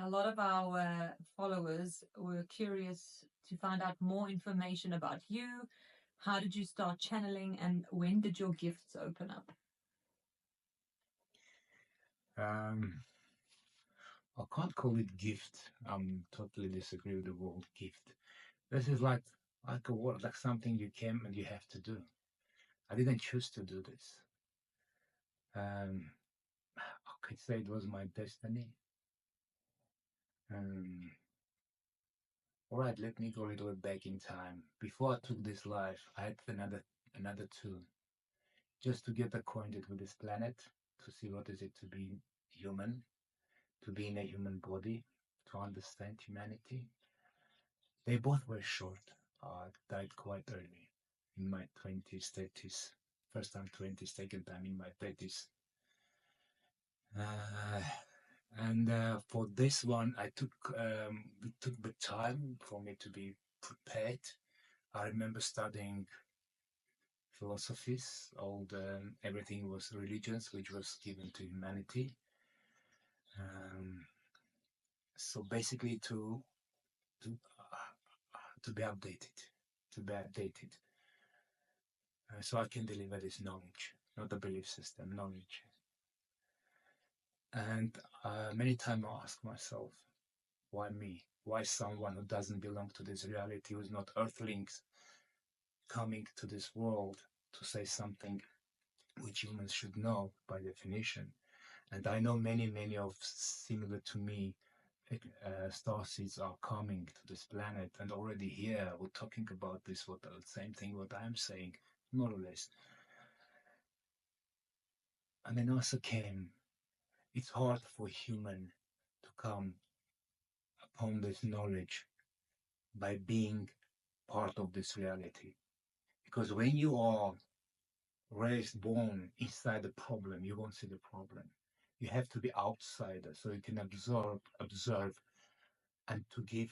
a lot of our followers were curious to find out more information about you. How did you start channeling, and when did your gifts open up? Um, I can't call it gift. I'm totally disagree with the word gift. This is like a word, like something you came and you have to do. I didn't choose to do this. Um, I could say it was my destiny. Um, all right, let me go a little bit back in time. Before I took this life, I had another two, just to get acquainted with this planet, to see what is it to be human, to be in a human body, to understand humanity. They both were short. I died quite early, in my 20s, 30s. First time 20s, second time in my 30s. Uh, and for this one, it took the time for me to be prepared. I remember studying philosophies, everything was religions, which was given to humanity. Um, so basically, to to be updated, to be updated, so I can deliver this knowledge, not a belief system, knowledge. And many times I ask myself, why me? Why someone who doesn't belong to this reality, who's not earthlings, coming to this world to say something which humans should know by definition? And I know many of similar to me starseeds are coming to this planet and already here. We're talking about this, what the same thing what I'm saying, more or less. And then also came, it's hard for human to come upon this knowledge by being part of this reality. Because when you are raised, born inside the problem, you won't see the problem. You have to be outsider so you can observe, and to give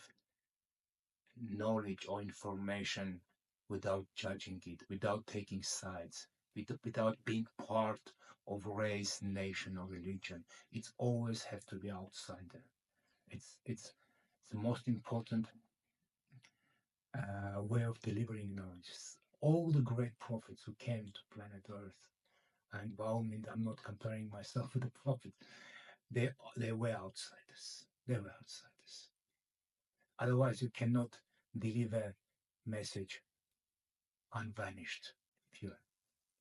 knowledge or information without judging it, without taking sides, without being part of race, nation, or religion. It's always have to be outsider. It's the most important way of delivering knowledge. All the great prophets who came to planet Earth, and by all means, I'm not comparing myself with the prophets. They were outsiders. They were outsiders. Otherwise, you cannot deliver message unvanished. If you,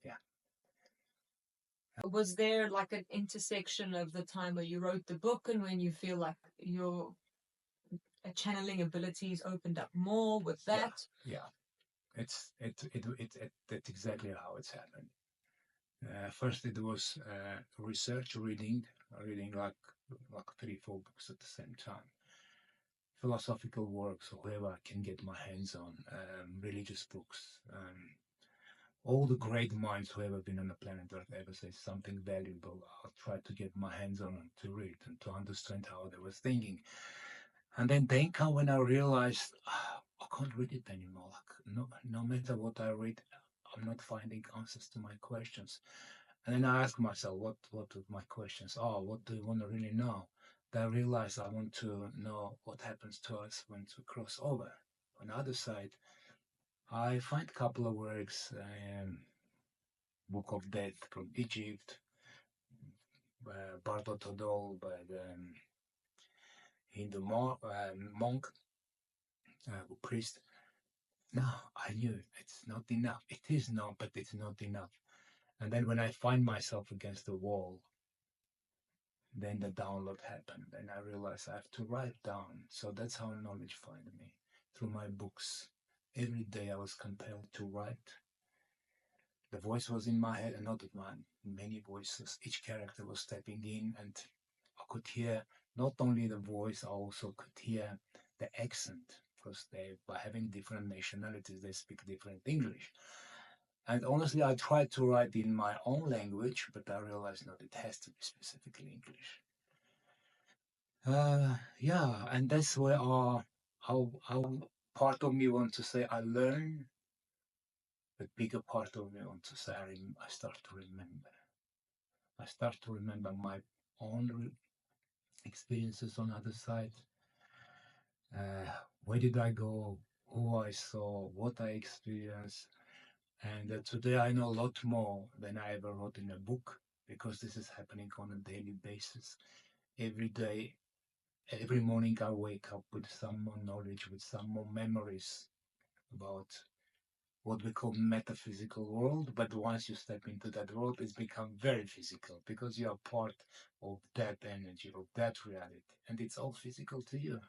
yeah. Was there like an intersection of the time where you wrote the book and when you feel like your channeling abilities opened up more with that? Yeah. That's exactly how it's happened. First, it was research, reading like 3, 4 books at the same time. Philosophical works, or whatever I can get my hands on, religious books. All the great minds who ever been on the planet Earth ever say something valuable, I'll try to get my hands on them to read and to understand how they were thinking. And then come when I realized I can't read it anymore. Like no matter what I read, I'm not finding answers to my questions. And then I ask myself, what my questions are? What do you want to really know? Then I realize I want to know what happens to us when we cross over. On the other side, I find a couple of works, Book of Death from Egypt, Bardo Todol by the Hindu monk, priest. No, I knew it's not enough. It is not, but it's not enough. And then when I find myself against the wall, then the download happened. And I realized I have to write down. So that's how knowledge found me, through my books. Every day I was compelled to write. The voice was in my head, and not mine. Many voices. Each character was stepping in, and I could hear not only the voice, I also could hear the accent, because by having different nationalities, they speak different English. And honestly, I tried to write in my own language, but I realized no, it has to be specifically English. Yeah, and that's where how part of me wants to say I learn, but bigger part of me wants to say I start to remember. I start to remember my own experiences on other side. Where did I go? Who I saw? What I experienced? And today I know a lot more than I ever wrote in a book because this is happening on a daily basis. Every day, every morning I wake up with some more knowledge, with some more memories about what we call metaphysical world. But once you step into that world, it's become very physical because you are part of that energy, of that reality. And it's all physical to you.